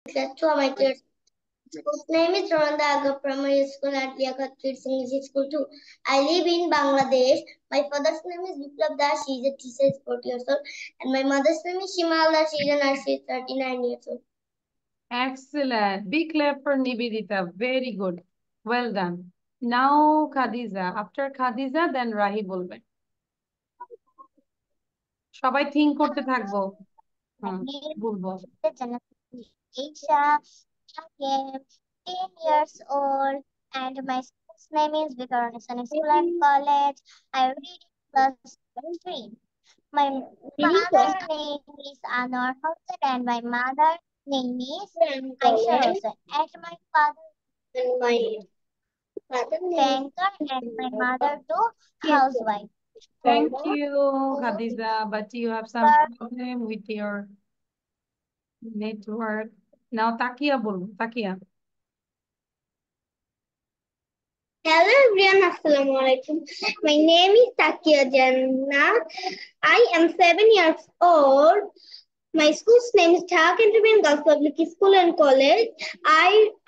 To my dear school's name is Ronda Aga Primary School at Liaquat Kids English School 2. I live in Bangladesh. My father's name is Biplab Das. She is a teacher, 40 years old. And my mother's name is Shimal Das. She is a nurse, 39 years old. Excellent. Big clap for Nivedita. Very good. Well done. Now Khadija. After Khadija, then Rahi বলবে। সবাই think করতে থাকবো। বলবো। Aisha, I am 10 years old and my school's name is Vikaranasan School and College. I read in class 3. My father's name is Anwar Hussain and my mother's name is Aisha Hussain. And my father banker and my mother too housewife. Thank you, Khadija. But you have some problem with your network. Now Takia বলবো। Takia. Hello everyone, Assalamu alaikum. My name is Takia Jannat. I am 7 years old. My school's name is Dhaka Intermediate Girls Public School and College.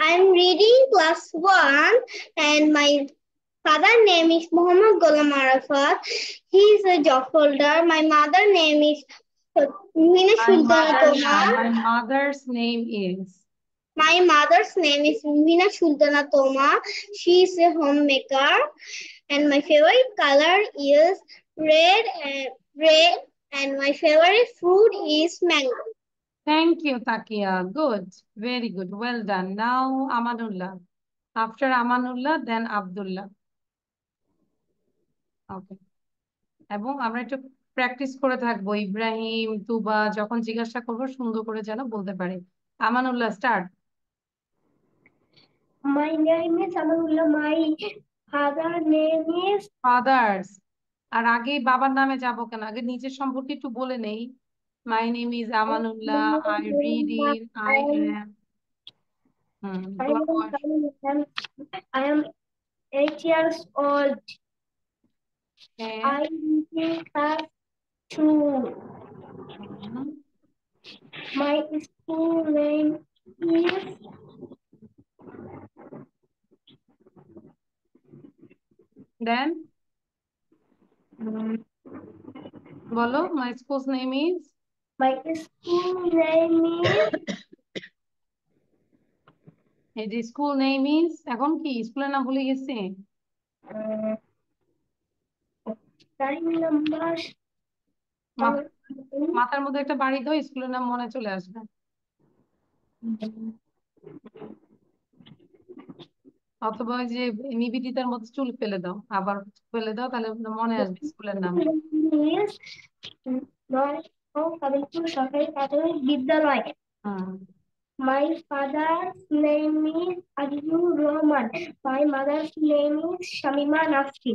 I'm reading class 1 and my father's name is Muhammad Ghulam Arafat. He is a job holder. My mother's name is Mina Sultana Toma. My mother's name is. My mother's name is Mina Sultana Toma. She is a homemaker, and my favorite color is red, and my favorite fruit is mango. Thank you, Takia. Good. Very good. Well done. Now Amanullah. After Amanullah, then Abdullah. Okay. এবং আমরা একটু practice করে থাকবো। ইব্রাহিম, তুবা যখন জিজ্ঞাসা করবো সুন্দর করে যেন বলতে পারে। Amanullah, start. My name is Amanullah. My father name is fathers. আর আগে বাবার নামে যাবো কেন? আগে নিজের সম্পর্কে একটু বলে নেই। My name is Amanullah, I read in, I am. I am 8 years old. I am class 2. My school name is Then বলো, my school's name is. My school name is এই যে স্কুল নেম ইজ, এখন কি স্কুলের নাম ভুলে গেছে? মাথার মধ্যে একটা বাড়ি দাও, স্কুলের নাম মনে চলে আসবে। অথবা ওই যে নিবেদিতার মতো চুল ফেলে দাও, আবার ফেলে দাও, তাহলে মনে আসবে স্কুলের নাম। সরকারি বিদ্যালয়। My father's name is Adibur Rahman. My mother's name is Shamima Nafsi.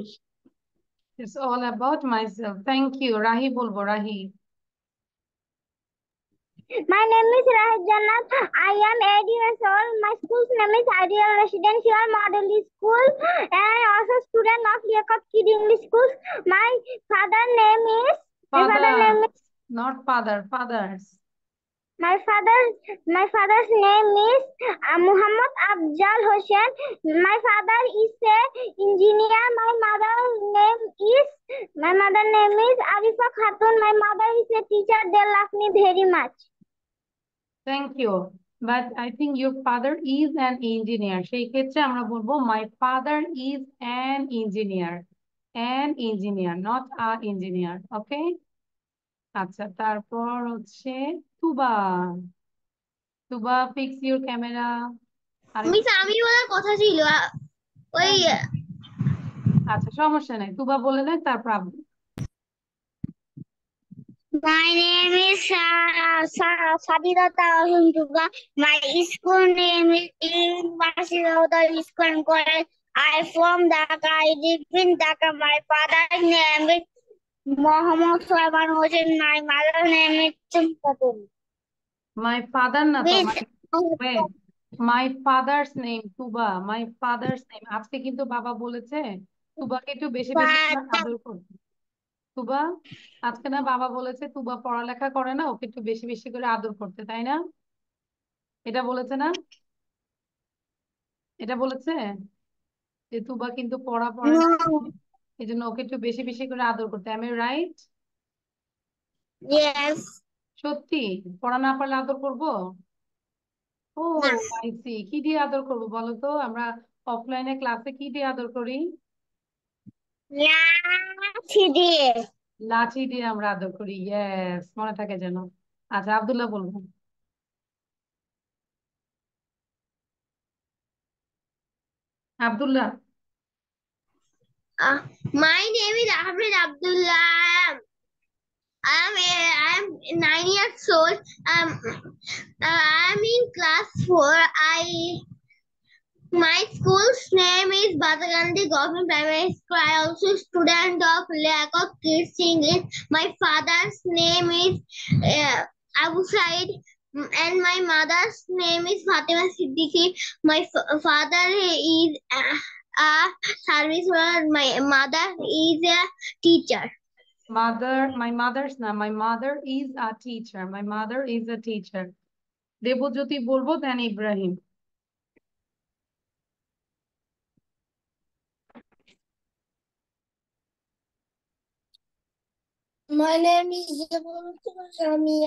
It's all about myself. Thank you. Rahi bolbo, Rahi. My name is Rahid Jannat. I am 8 years old. My school's name is Ideal Residential Model School and I also student of Liaquat Kid English School. My father's name is Not father, fathers. My father's name is Muhammad Afzal Hossain. My father is a engineer. My mother's name is Arifa Khatun. My mother is a teacher. They love me very much. Thank you. But I think your father is an engineer. সেই ক্ষেত্রে আমরা বলবো my father is an engineer. An engineer, not a engineer. Okay? আচ্ছা, তারপর হচ্ছে তুবা। তুবা, fix your camera. Miss আমি বলার কথা ছিল ওই আচ্ছা, সমস্যা নাই, তুবা বলে দেয় তারপর আব্বু। My name is Sadida Tuba. My school name is University of the School and College. I from Dhaka. I live in Dhaka. My father's name is Mohammed Sulaiman Hossain. My mother's name is Chumpatul. My father না তো, wait. My father's name Tuba, my father's name। আজকে কিন্তু বাবা বলেছে তুবাকে একটু বেশি বেশি করে আদর করতে। তুবা, আজকে না বাবা বলেছে তুবা পড়ালেখা করে না, ওকে একটু বেশি বেশি করে আদর করতে, তাই না? এটা বলেছে না? এটা বলেছে যে তুবা কিন্তু পড়া পড়ে না, No. এই জন্য ওকে একটু বেশি বেশি করে আদর করতে। আমি রাইট? Yes. সত্যি? পড়া না পারলে আদর করবো? ও Yes. I see. কি দিয়ে আদর করবো বলো তো? আমরা অফলাইনে ক্লাসে কি দিয়ে আদর করি? লাঠি দিয়ে। লাঠি দিয়ে আমরা আদর করি। ইয়েস, মনে থাকে যেন। আচ্ছা, আব্দুল্লাহ বলবো। Abdullah. My name is Ahmed Abdullah. I'm 9 years old. I'm in class 4. My school's name is Badagandhi Government Primary School. I also student of Lack Kids English. My father's name is Abu Said, and my mother's name is Fatima Siddiqui. My father is a serviceman. My mother is a teacher. My mother's না, my mother is a teacher. My mother is a teacher. Debjyoti বলবো, দেন Ibrahim. My name is Rami.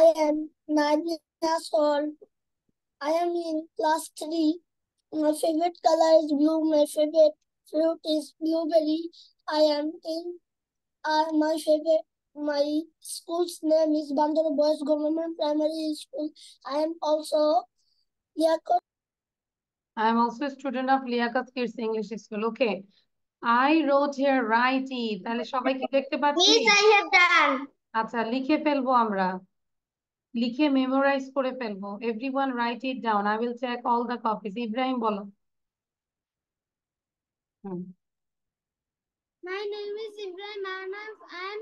I am 9 years old. I am in class 3. My favorite color is blue. My favorite fruit is blueberry. I am in my school's name is Bandar Boys Government Primary School. I am also Liaquat. I am also a student of Liaquat Kids English School. Okay. I wrote here write it. তাহলে সবাই কি দেখতে পাচ্ছি? Miss, I have done. আচ্ছা, লিখে ফেলবো আমরা। লিখে মেমোরাইজ করে ফেলবো। Everyone write it down. I will check all the copies. Ibrahim বলো। হুম। My name is Ibrahim Arnab. I am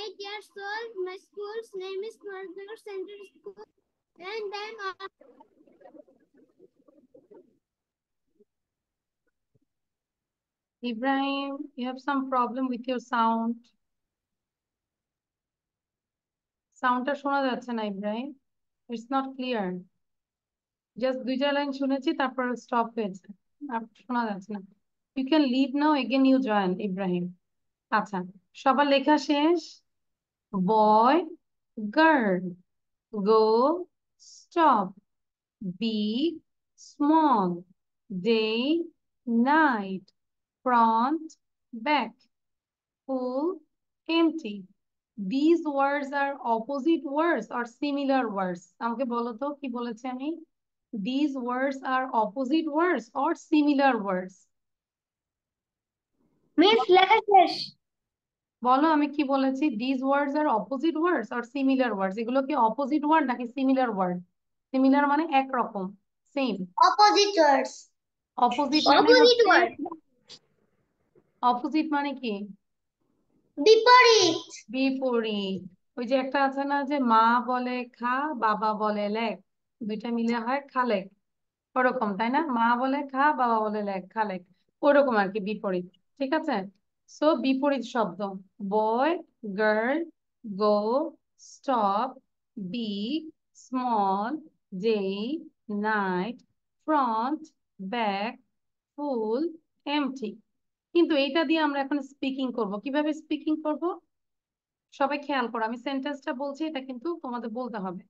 8 years old. My school's name is Northnagar Central School. And I'm Ibrahim, you have some problem with your sound. সাউন্ডটা শোনা যাচ্ছে না Ibrahim. It's not clear. Just দুইটা line শুনেছি, তারপর stop হয়েছে, আর শোনা যাচ্ছে না। You can leave now, again you join Ibrahim. আচ্ছা, সবার লেখা শেষ? Boy, girl, go, stop, big, small, day, night, front, back, full, empty. These words are opposite words or similar words. আমাকে বলো তো কি বলেছি আমি? These words are opposite words or similar words. Miss Leckesh. বলো আমি কি বলেছি? These words are opposite words or similar words. এগুলো কি opposite word নাকি similar word? Similar মানে একরকম, সেম। Opposite words. অপোজিট মানে Opposite হচ্ছে, word. অপোজিট মানে কি? বিপরীত। বিপরীত। ওই যে একটা আছে না, যে মা বলে খা, বাবা বলে লেখ, দুইটা মিলে হয় খালেক। ওরকম, তাই না? মা বলে খা, বাবা বলে লেখ, খালেক। ওরকম আর কি, বিপরীত। ঠিক আছে? সো বিপরীত শব্দ। Boy, girl, go, stop, big, small, day, night, front, back, full, empty. কিন্তু এইটা দিয়ে আমরা এখন স্পিকিং করব। কিভাবে স্পিকিং করব সবাই খেয়াল করো। আমি সেন্টেন্সটা বলছি, এটা কিন্তু তোমাদের বলতে হবে।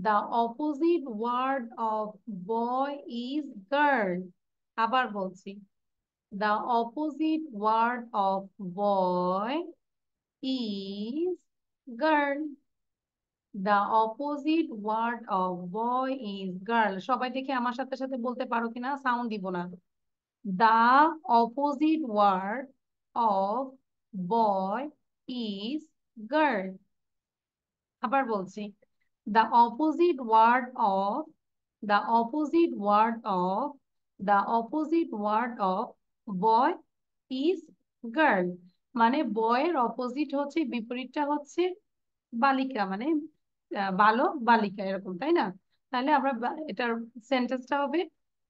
The opposite word of boy is girl. আবার বলছি, the opposite word of boy is girl. The opposite word of boy is girl. সবাই দেখে আমার সাথে সাথে বলতে পারো কিনা, সাউন্ড দিব না। The opposite word of boy is girl. আবার বলছি, the opposite word of the opposite word of the opposite word of boy is girl। মানে বয়ের অপোজিট হচ্ছে, বিপরীতটা হচ্ছে বালিকা, মানে বালক বালিকা, এরকম, তাই না? তাহলে আমরা এটার সেন্টেন্সটা হবে,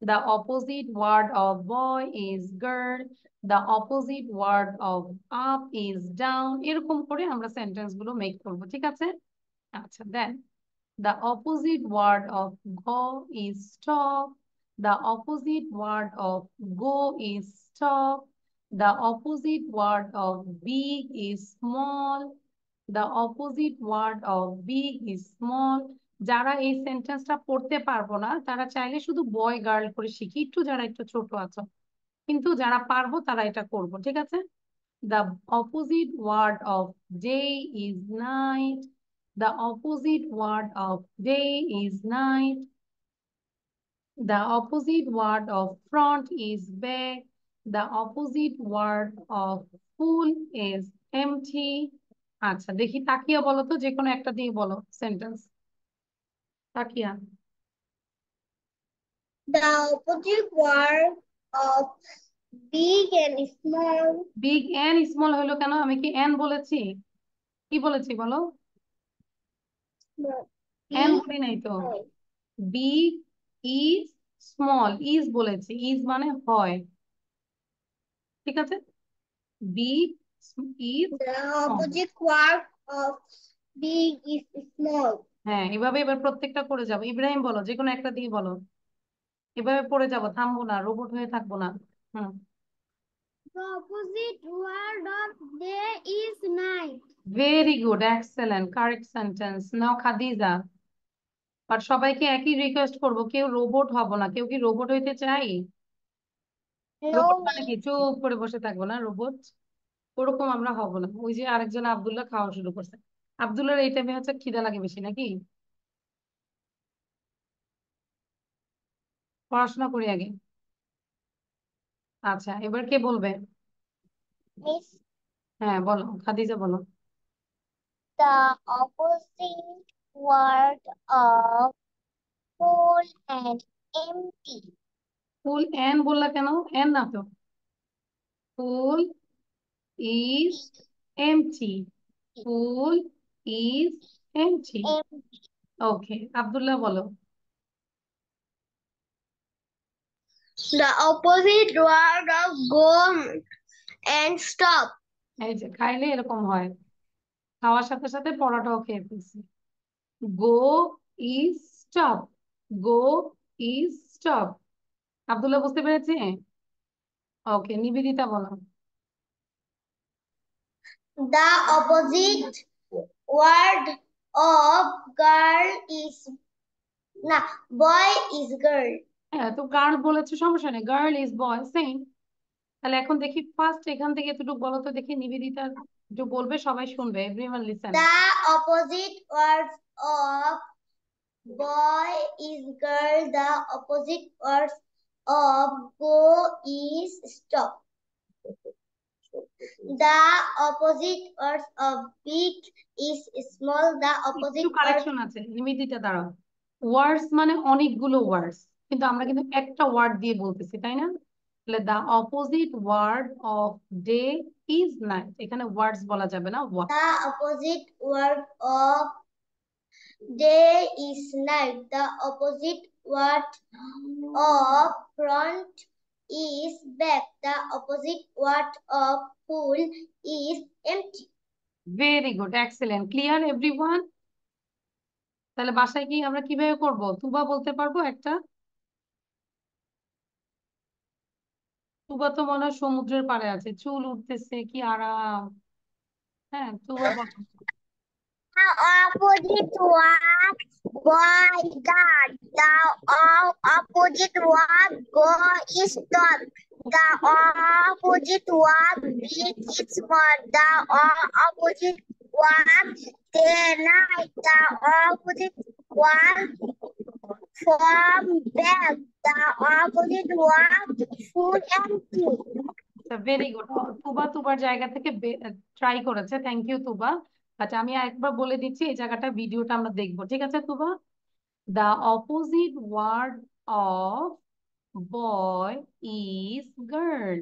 the opposite word of boy is girl, the opposite word of up is down। এরকম করে আমরা সেন্টেন্স গুলো মেক করবো। ঠিক আছে? আচ্ছা, দেন The opposite word of go is stop. The opposite word of go is stop. The opposite word of big is small. The opposite word of big is small. যারা এই সেন্টেন্সটা পড়তে পারবো না তারা চাইলে শুধু বয় গার্ল করে শিখি, একটু যারা একটু ছোট আছো, কিন্তু যারা পারবো তারা এটা করবো, ঠিক আছে? The opposite word of day is night. The opposite word of day is night. The opposite word of front is back. The opposite word of full is empty. আচ্ছা দেখি তাকিয়া বলো তো, যে কোনো একটা দিয়ে বলো sentence. Takiya. The opposite word of big and small. Big and small হলো কেন? আমি কি এন বলেছি? কি বলেছি বলো? Small. এন Big বলি নাই তো। small. Big is small, is বলেছি, ইজ মানে হয়, ঠিক আছে? Big is The small. opposite word of big is small. হ্যাঁ এভাবে এবার প্রত্যেকটা করে যাবো। ইব্রাহিম বলো, যে কোনো একটা দিয়ে বলো, এভাবে পড়ে যাবো, থামবো না, রোবট হয়ে থাকবো না। Hmm. The opposite word of day is night. Very good, excellent, correct sentence. Now Khadija. আর সবাইকে একই রিকোয়েস্ট করবো, কেউ রোবট হব না। কেউ কি রোবট হইতে চাই? No, রোবট মানে miss. কি চুপ করে বসে থাকবো না, রোবট ওরকম আমরা হব না। ওই যে আরেকজন আব্দুল্লাহ খাওয়া শুরু করছে। আব্দুল্লাহর এই টাইমে হচ্ছে খিদা লাগে বেশি নাকি? পড়াশোনা করি আগে। আচ্ছা এবার কে বলবে? Miss, হ্যাঁ বলো, খাদিজা বলো। the opposite word of full and empty. Full and বললা কেন? এন না তো, full is empty. Full is empty. Empty. Okay, Abdullah বলো। The opposite word of go and stop. এই যে খাইলে এরকম হয়, খাওয়ার সাথে সাথে পড়াটাও খেয়ে ফেলছি। গো is stop. Go is stop. Abdullah বুঝতে পেরেছে? ওকে, নিবেদিতা বলো। The opposite word of girl is na boy is girl. হ্যাঁ তো গার্ল বলেছো, সমস্যা নেই, গার্ল ইজ বয় সেম। তাহলে এখন দেখি ফার্স্ট এখান থেকে এতটুকু বলো তো দেখি, নিবেদিতা একটু বলবে, সবাই শুনবে, everyone listen. The opposite words of boy is girl. The opposite words of go is stop. The opposite words of big is small. The একটু opposite words কারেকশন আছে, নিবেদিতা দাঁড়াও। ওয়ার্ডস মানে অনেকগুলো ওয়ার্ডস, কিন্তু আমরা কিন্তু একটা ওয়ার্ড দিয়ে বলতেছি, তাই না? তাহলে the opposite word of day is night, এখানে ওয়ার্ডস বলা যাবে না, word. the opposite word of day is night. The opposite word of front is back. The opposite word of full is empty. Very good, excellent, clear everyone? তাহলে বাসায় কি আমরা কিভাবে করব? তুবা বলতে পারবো একটা? তুবা তো মনে হয় সমুদ্রের পাড়ে আছে, চুল উঠতেছে, কি আরাম। হ্যাঁ তুবা বলো। The opposite word boy God. The opposite word go is stop. The opposite word big is small. The opposite word day night. The opposite word from back. The opposite word full empty. Very good, Tuba তুবার জায়গা থেকে try করেছে, thank you তুবা। আচ্ছা আমি আরেকবার বলে দিচ্ছি, এই জায়গাটা ভিডিওটা আমরা দেখবো, ঠিক আছে Tuba? The opposite word of boy is girl.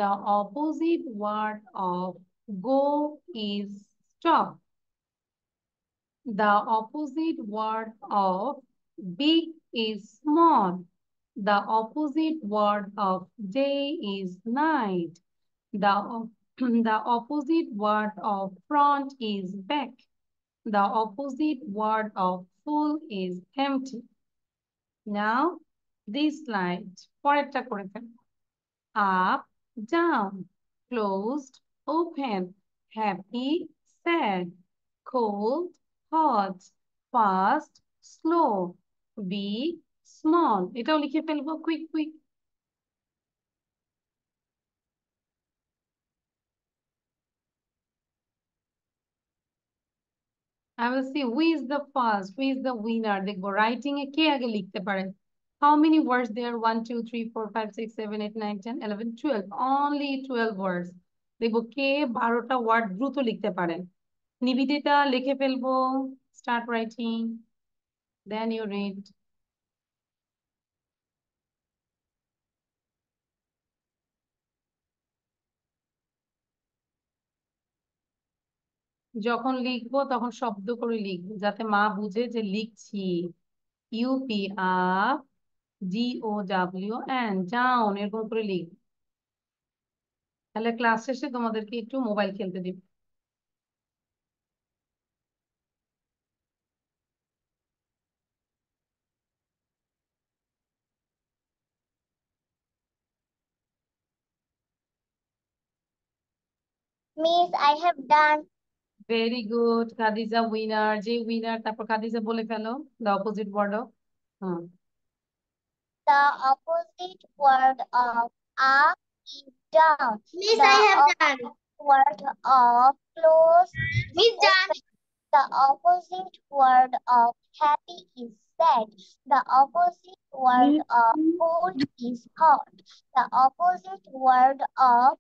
The opposite word of go is stop. The opposite word of big is small. The opposite word of day is night. The, the opposite word of front is back. The opposite word of full is empty. Now this slide পরেরটা করে fail. Up, down, closed, open, happy, sad, cold, hot, fast, slow, big, small. এটাও লিখে ফেলবো quick. I will see who is the first, who is the winner. দেখবো writing এ কে আগে লিখতে পারে। How many words there? 1, 2, 3, 4, 5, 6, 7, 8, 9, 10, 11, 12. Only 12 words. দেখবো কে 12টা word দ্রুত লিখতে পারেন। নিবেদিতা লিখে ফেলবো। Start writing. Then you read. যখন লিখবো তখন শব্দ করে লিখবো যাতে মা বুঝে যে লিখছি। ইউপি আপ, DOWN ডাউন এরকম করে লিখবো। তাহলে ক্লাস শেষে তোমাদেরকে একটু মোবাইল খেলতে দিব। Miss, I have done. Very good, Khadija winner. যে উইনার তারপর খাদিজা বলে ফেলো the opposite word of. The opposite word of up is down. Miss, I have done. Word of close. Miss, done. The opposite word of happy is sad. The opposite word of cold is hot. The opposite word of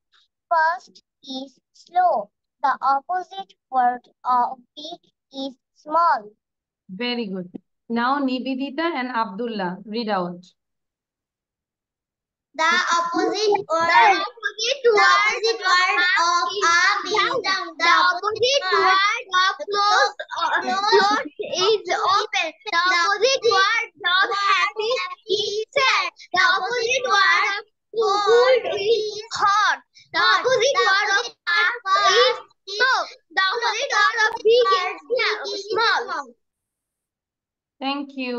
fast is slow. The opposite word of big is small. Very good. Now Nivedita and Abdullah, read out. The opposite word of up is down. The opposite word of close is open. The opposite word of happy is sad. The opposite word of cold is hot. The opposite word of fast is slow. The opposite word of big is small. Thank you.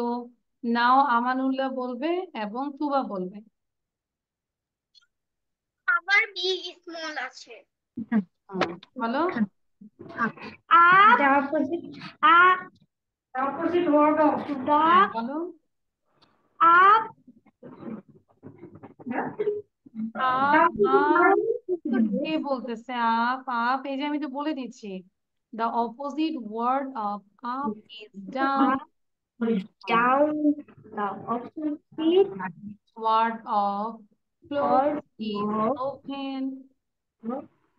Now Amanullah বলবে এবং তুবা বলবে। আবার big small আছে। বলো। The opposite word of বলো। up. কে বলতেছে up? Up এই যে আমি তো বলে দিচ্ছি। The opposite word of up is down. Down. The opposite Word of close is open.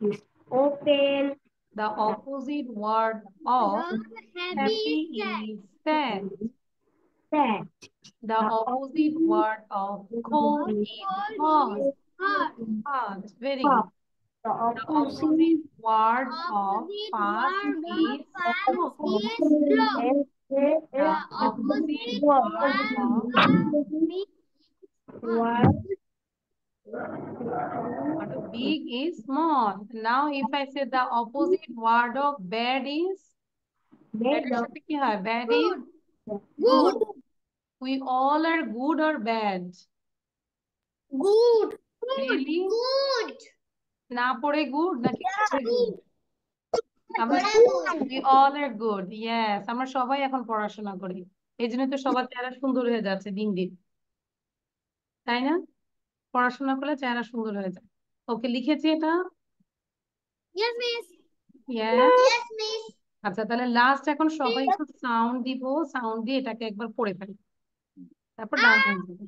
is open. The opposite word of happy is sad. Sad. The opposite word of cold is hot. Hot. Very good. The The opposite word of fast is slow. The opposite word of big is small. Now if I say the opposite word of bad is, এটার সাথে কি হয়? Bad is good. We all are good or bad? Good. Really? Good. না পড়ে good নাকি পড়ে good? আমরা we all are good. Yes, আমরা সবাই এখন পড়াশোনা করি। এই জন্য তো সবার চেহারা সুন্দর হয়ে যাচ্ছে দিন দিন, তাই না? পড়াশোনা করলে চেহারা সুন্দর হয়ে যায়। ওকে, লিখেছি এটা? Yes, miss. Yes. Yes, miss. আচ্ছা, তাহলে লাস্ট এখন সবাই একটু সাউন্ড দিব, সাউন্ড দিয়ে এটাকে একবার পড়ে ফেলি, তারপর ডান হয়ে যাবে।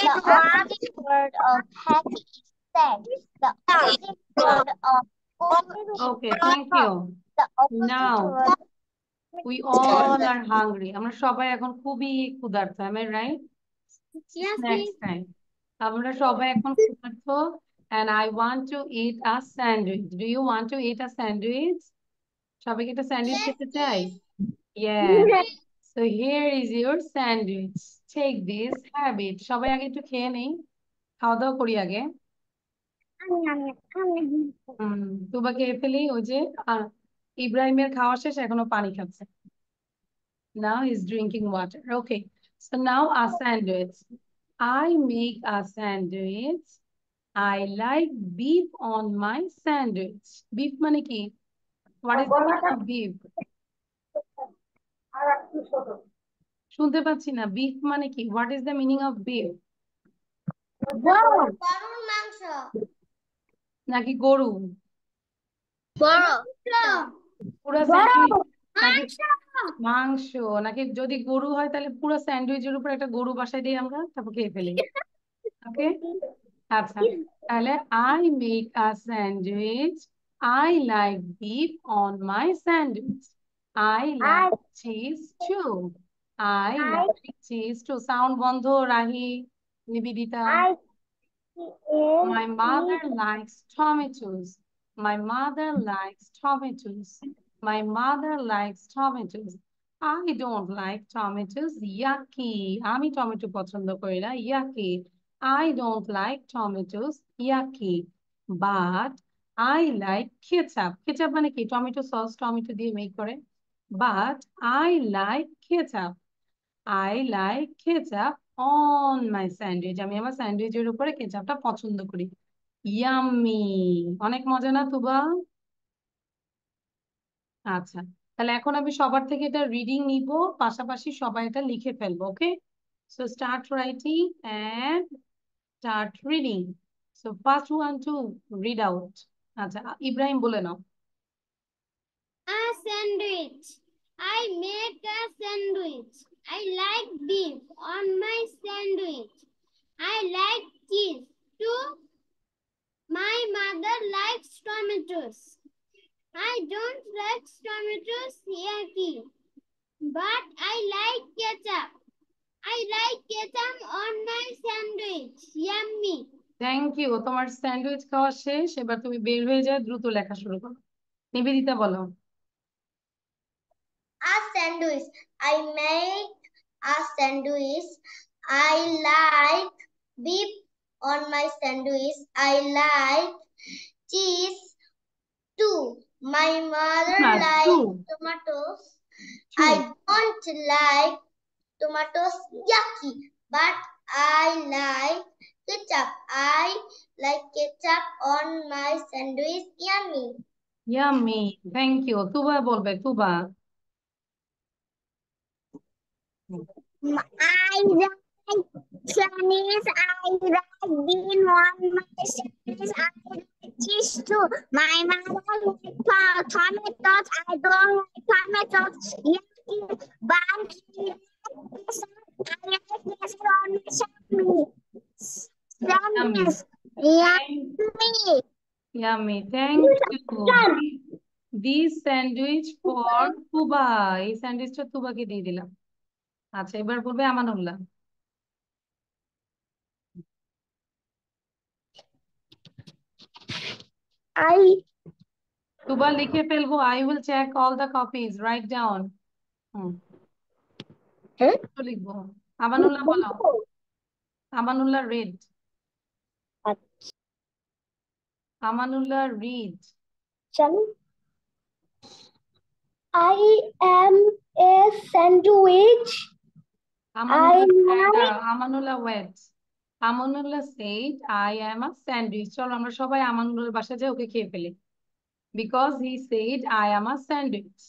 The opposite word of happy is sad. The opposite word of cold is Okay, thank you. the opposite Now, word We all are hungry. আমরা সবাই এখন খুবই ক্ষুধার্ত, am I right? Yes, Snacks please. time. আমরা সবাই এখন ক্ষুধার্ত and I want to eat a sandwich. Do you want to eat a sandwich? সবাই কি একটা স্যান্ডউইচ খেতে চাই? Yes. So here is your sandwich. Take this, have it. সবাই আগে একটু খেয়ে নেই, খাওয়া দাওয়া করি আগে। তুবা খেয়ে ফেলি, ওই যে ইব্রাহিমের খাওয়া শেষ, এখনো পানি খাচ্ছে। Now he's drinking water. Okay. So now a sandwich. I make a sandwich. I like beef on my sandwich. Beef মানে কি? What is the meaning of beef? শুনতে পাচ্ছি না। Beef মানে কি? What is the meaning of beef? গরুর মাংস নাকি গরু? পুরো বড় স্যান্ডউইচ নাকি মাংস মাংস? নাকি যদি গরু হয় তাহলে পুরো স্যান্ডউইচের উপর একটা গরু বসাই দিই আমরা, তারপর খেয়ে ফেলি। ওকে, আচ্ছা, তাহলে I make a sandwich. I like beef on my sandwich. I like cheese too. I like cheese too. Sound বন্ধ, Rahi, Nivedita. My mother likes tomatoes. My mother likes tomatoes. My mother likes tomatoes. I don't like tomatoes. Yucky. আমি tomato পছন্দ করি না। Yucky. I don't like tomatoes. Yucky. But I like ketchup. Ketchup মানে কি? Tomato sauce, tomato দিয়ে make করে। But I like ketchup. I like ketchup on my sandwich. আমি আমার স্যান্ডউইচের উপরে কেচাপটা পছন্দ করি। ইয়াম্মি, অনেক মজা না তুবা? আচ্ছা, তাহলে এখন আমি সবার থেকে এটা রিডিং নিব, পাশাপাশি সবাই এটা লিখে ফেলবো। Okay, so start writing and start reading. So first one to read out. আচ্ছা, ইব্রাহিম বলে নাও। A sandwich. I make a sandwich. I like beef on my sandwich. I like cheese too. My mother likes tomatoes. I don't like tomatoes yucky, but I like ketchup. I like ketchup on my sandwich. Yummy. Thank you. তোমার sandwich খাওয়া শেষ, এবার তুমি বের হয়ে যাও, দ্রুত লেখা শুরু করো। নিবেদিতা বলো। A sandwich. I make a sandwich. I like beef on my sandwich. I like cheese too. My mother না, likes tomatoes. I don't like tomatoes yucky, but I like ketchup. I like ketchup on my sandwich. Yummy. Yummy, thank you. Tuba বলবে, Tuba. I like Chinese. I like bean on my sandwich. I like cheese too. My mother likes tomatoes. I don't like tomatoes. Yucky, but I like this on my sandwich. Yummy, Sandwich. Yummy. Yummy, thank you. This sandwich for Tuba. এই স্যান্ডউইচটা তুবাকে দিয়ে দিলাম। আচ্ছা, এবার বলবে আমানুল্লাহ। তুবা লিখে ফেলবো। I will check all the copies, write down. লিখবো। আমানুল্লাহ বলো। Amanullah read. Amanullah read. I am a sandwich. Amanullah wait. Amanullah said I am a sandwich. চলো আমরা সবাই আমানুল্লাহর বাসায় যাই, ওকে খেয়ে ফেলি। Because he said I am a sandwich.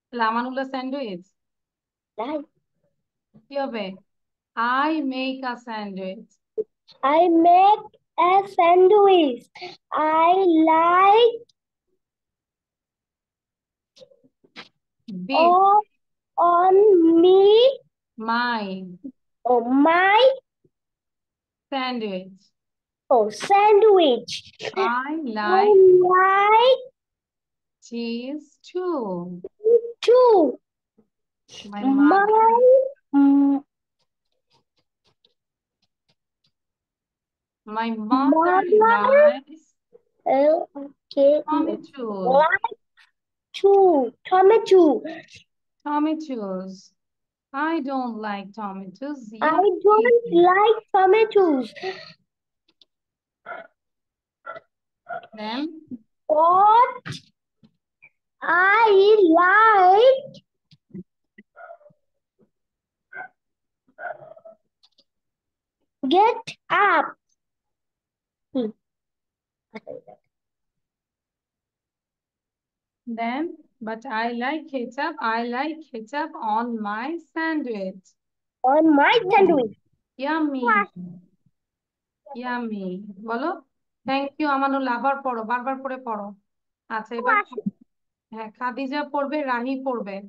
তাহলে আমানুল্লাহ স্যান্ডউইচ কি হবে? I make a sandwich. I make a sandwich. I like Beef. on me My my sandwich. sandwich. I I like like cheese too. too. My mother. mm, My mother mother likes okay tomatoes. like tomato. Tomatoes. I don't like tomatoes. I Yucky. don't like tomatoes, Then but I like get up. but I like ketchup. I like ketchup on my sandwich. On my sandwich. Yummy. Yummy বলো thank you Amanul আবার পড়ো বারবার করে পড়ো আচ্ছা এবার হ্যাঁ খাদিজা পড়বে রাহি পড়বে